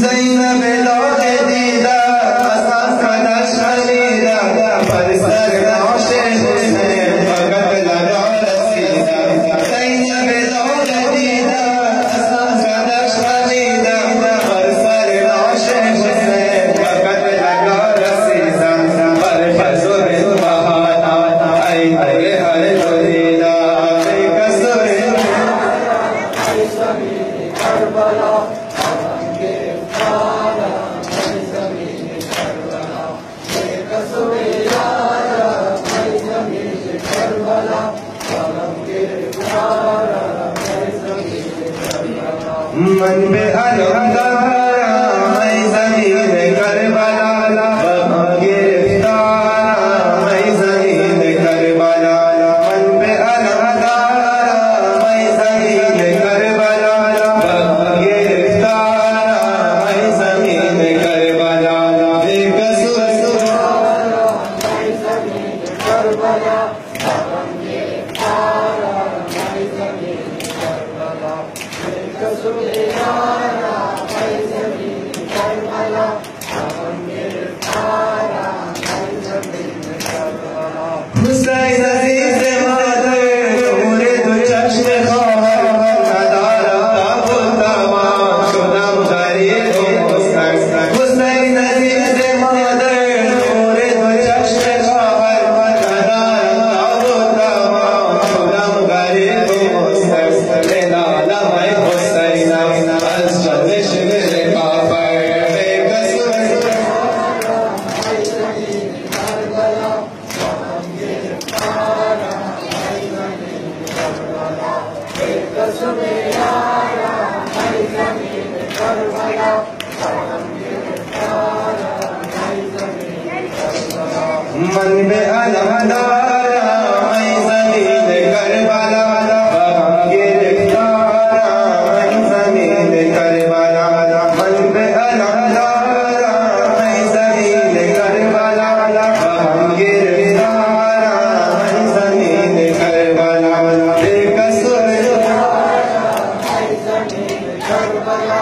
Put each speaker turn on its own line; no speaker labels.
ज़ैनब लौटे दीदा कदश खलीदा पर सर नौशे हुसैन फकत लगा रसीदा। ज़ैनब लौटे दीदा कदश खलीदा पर सर नौशे हुसैन फकत लगा रसीदा। पर कसुर बहाना आई हर हर दुरीदा कसुर करबला मन में अलहदारा मैं ज़मीन करबला गिरफ्तारा मैं ज़मीन करबला। मन में अलहदारा मैं ज़मीन करबला गिरफ्तारा मैं ज़मीन करबला। बेकसूर मैं ज़मीन करबला हुसैन अज़ीज़ मादर नूरे दो चश्म ख़वार नदारा ताबो तमाम शुदम गरीब हुसैन अज़ीज़ मादर नूरे दो चश्म ख़वार नदारा ताबो तमाम शुदम गरीब लेला लम्हे हुसैन अज़्जद शिर काफ़र बेकसूर मन में अलहदारा मैं ज़मीन करबला गिरफ्तारा मैं ज़मीन करबला। मन में अलहदारा मैं ज़मीन करबला गिरफ्तारा मैं ज़मीन करबला। बेकसूर मैं ज़मीन करबला